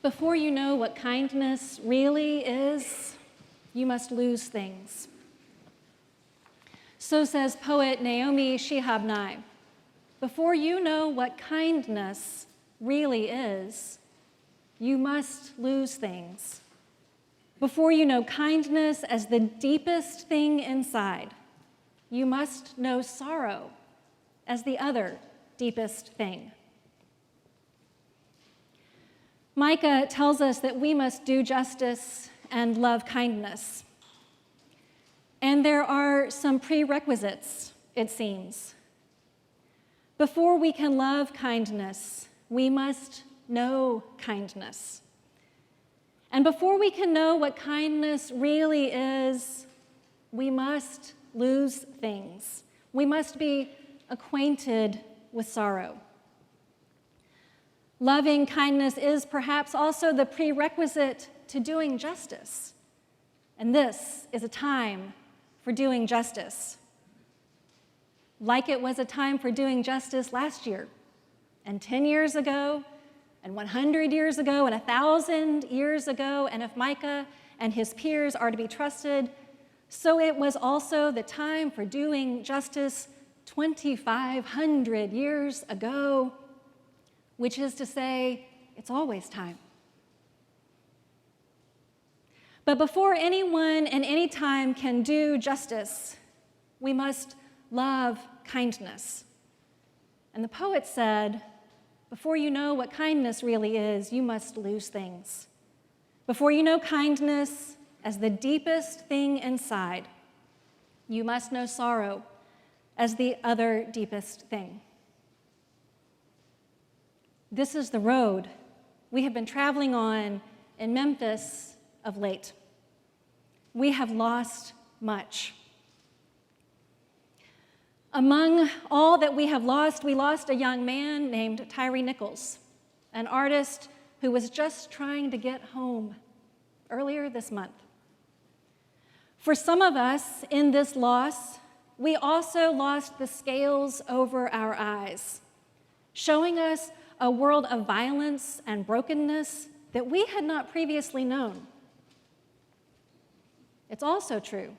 Before you know what kindness really is, you must lose things. So says poet Naomi Shihab Nye. Before you know what kindness really is, you must lose things. Before you know kindness as the deepest thing inside, you must know sorrow as the other deepest thing. Micah tells us that we must do justice and love kindness. And there are some prerequisites, it seems. Before we can love kindness, we must know kindness. And before we can know what kindness really is, we must lose things. We must be acquainted with sorrow. Loving kindness is perhaps also the prerequisite to doing justice. And this is a time for doing justice. Like it was a time for doing justice last year, and 10 years ago, and 100 years ago, and 1,000 years ago, and if Micah and his peers are to be trusted, so it was also the time for doing justice 2,500 years ago, which is to say, it's always time. But before anyone and any time can do justice, we must love kindness. And the poet said, before you know what kindness really is, you must lose things. Before you know kindness as the deepest thing inside, you must know sorrow as the other deepest thing. This is the road we have been traveling on in Memphis of late. We have lost much. Among all that we have lost, we lost a young man named Tyree Nichols, an artist who was just trying to get home earlier this month. For some of us in this loss, we also lost the scales over our eyes, showing us a world of violence and brokenness that we had not previously known. It's also true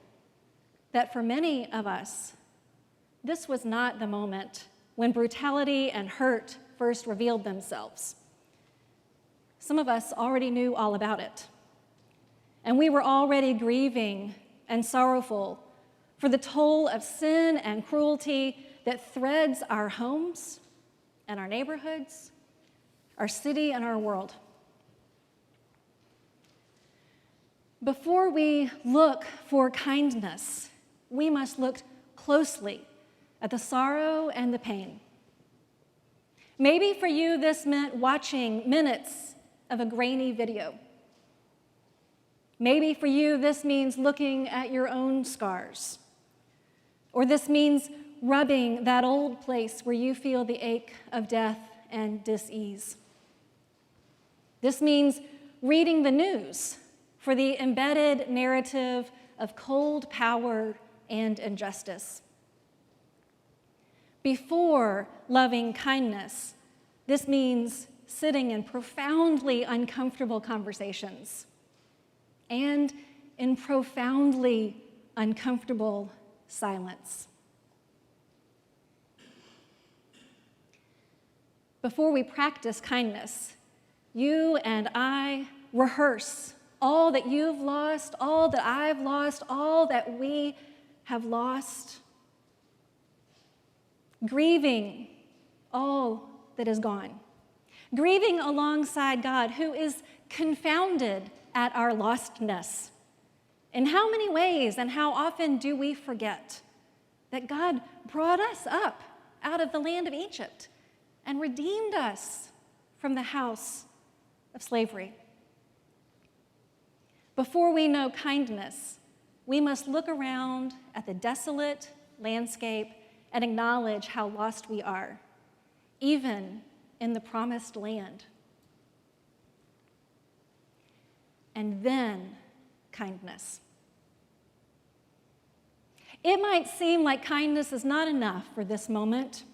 that for many of us, this was not the moment when brutality and hurt first revealed themselves. Some of us already knew all about it, and we were already grieving and sorrowful for the toll of sin and cruelty that threads our homes and our neighborhoods, our city and our world. Before we look for kindness, we must look closely at the sorrow and the pain. Maybe for you, this meant watching minutes of a grainy video. Maybe for you, this means looking at your own scars. Or this means rubbing that old place where you feel the ache of death and dis-ease. This means reading the news for the embedded narrative of cold power and injustice. Before loving kindness, this means sitting in profoundly uncomfortable conversations and in profoundly uncomfortable silence. Before we practice kindness, you and I rehearse all that you've lost, all that I've lost, all that we have lost, grieving all that is gone, grieving alongside God, who is confounded at our lostness. In how many ways and how often do we forget that God brought us up out of the land of Egypt and redeemed us from the house of slavery? Before we know kindness, we must look around at the desolate landscape and acknowledge how lost we are, even in the promised land. And then kindness. It might seem like kindness is not enough for this moment,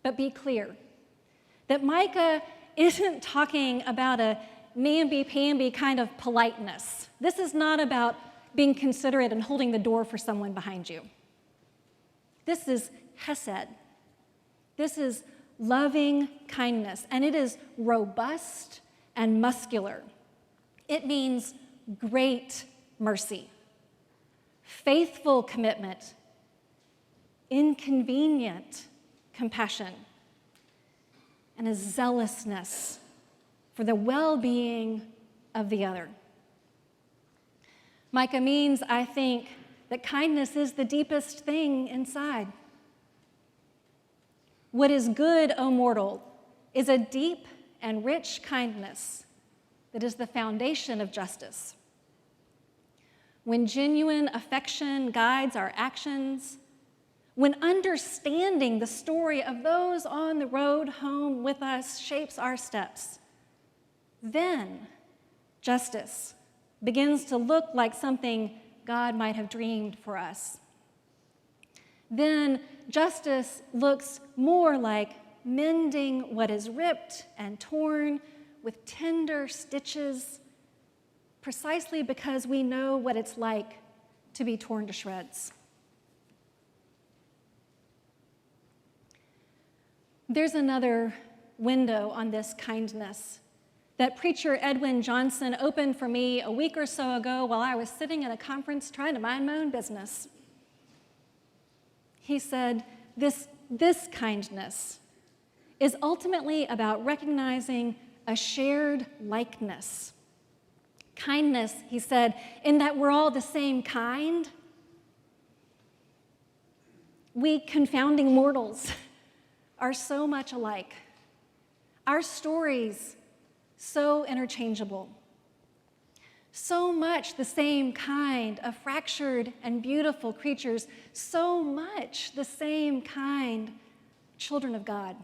but be clear that Micah isn't talking about a namby-pamby kind of politeness. This is not about being considerate and holding the door for someone behind you. This is hesed. This is loving kindness, and it is robust and muscular. It means great mercy, faithful commitment, inconvenient compassion, and a zealousness for the well-being of the other. Micah means, I think, that kindness is the deepest thing inside. What is good, O mortal, is a deep and rich kindness that is the foundation of justice. When genuine affection guides our actions, when understanding the story of those on the road home with us shapes our steps, then justice begins to look like something God might have dreamed for us. Then justice looks more like mending what is ripped and torn with tender stitches, precisely because we know what it's like to be torn to shreds. There's another window on this kindness that preacher Edwin Johnson opened for me a week or so ago while I was sitting at a conference trying to mind my own business. He said, this kindness is ultimately about recognizing a shared likeness. Kindness, he said, in that we're all the same kind. We confounding mortals are so much alike. Our stories so interchangeable. So much the same kind of fractured and beautiful creatures, so much the same kind children of God.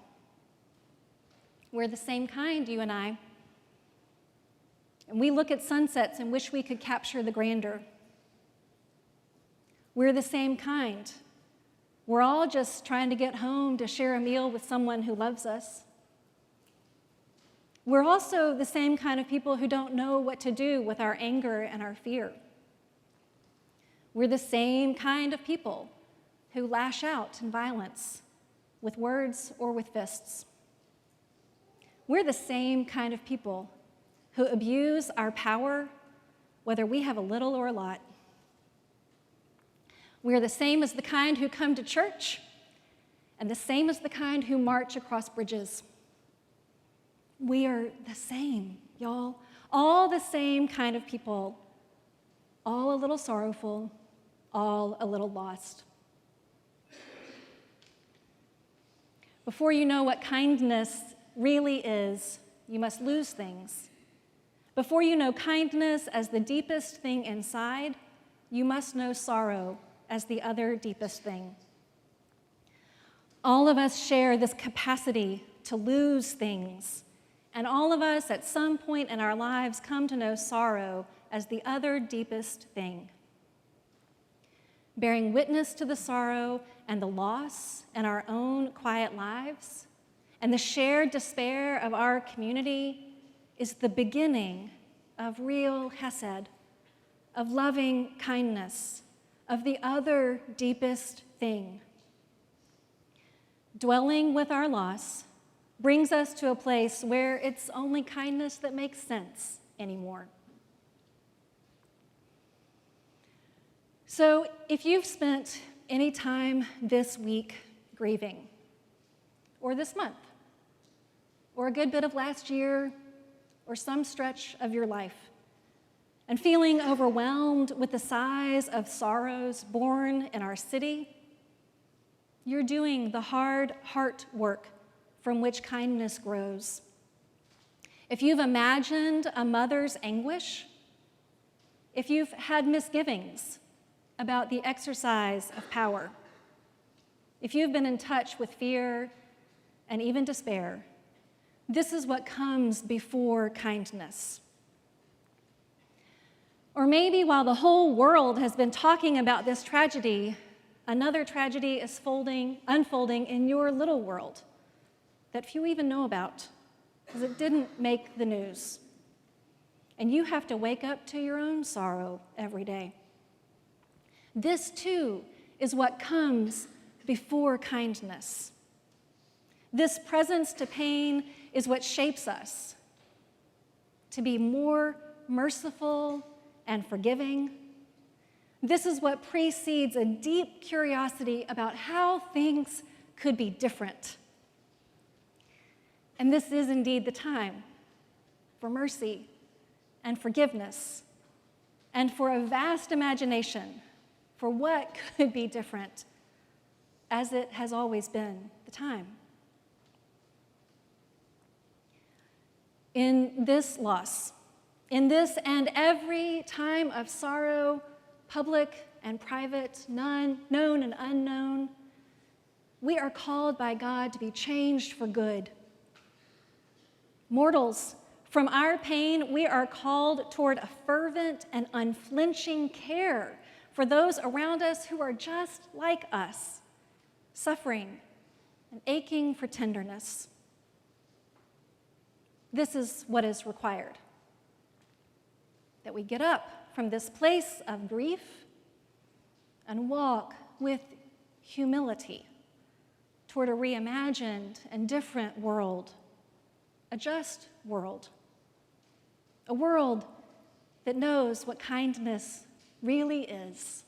We're the same kind, you and I. And we look at sunsets and wish we could capture the grandeur. We're the same kind. We're all just trying to get home to share a meal with someone who loves us. We're also the same kind of people who don't know what to do with our anger and our fear. We're the same kind of people who lash out in violence with words or with fists. We're the same kind of people who abuse our power, whether we have a little or a lot. We're the same as the kind who come to church and the same as the kind who march across bridges. We are the same, y'all. All the same kind of people, all a little sorrowful, all a little lost. Before you know what kindness really is, you must lose things. Before you know kindness as the deepest thing inside, you must know sorrow as the other deepest thing. All of us share this capacity to lose things. And all of us, at some point in our lives, come to know sorrow as the other deepest thing. Bearing witness to the sorrow and the loss in our own quiet lives and the shared despair of our community is the beginning of real hesed, of loving kindness, of the other deepest thing. Dwelling with our loss brings us to a place where it's only kindness that makes sense anymore. So if you've spent any time this week grieving, or this month, or a good bit of last year, or some stretch of your life, and feeling overwhelmed with the size of sorrows born in our city, you're doing the hard heart work from which kindness grows. If you've imagined a mother's anguish, if you've had misgivings about the exercise of power, if you've been in touch with fear and even despair, this is what comes before kindness. Or maybe while the whole world has been talking about this tragedy, another tragedy is unfolding in your little world that few even know about. because it didn't make the news. And you have to wake up to your own sorrow every day. This, too, is what comes before kindness. This presence to pain is what shapes us to be more merciful and forgiving. This is what precedes a deep curiosity about how things could be different. And this is indeed the time for mercy and forgiveness and for a vast imagination for what could be different, as it has always been the time. In this loss, in this and every time of sorrow, public and private, known and unknown, we are called by God to be changed for good. Mortals, from our pain, we are called toward a fervent and unflinching care for those around us who are just like us, suffering and aching for tenderness. This is what is required, that we get up from this place of grief and walk with humility toward a reimagined and different world, a just world, a world that knows what kindness really is.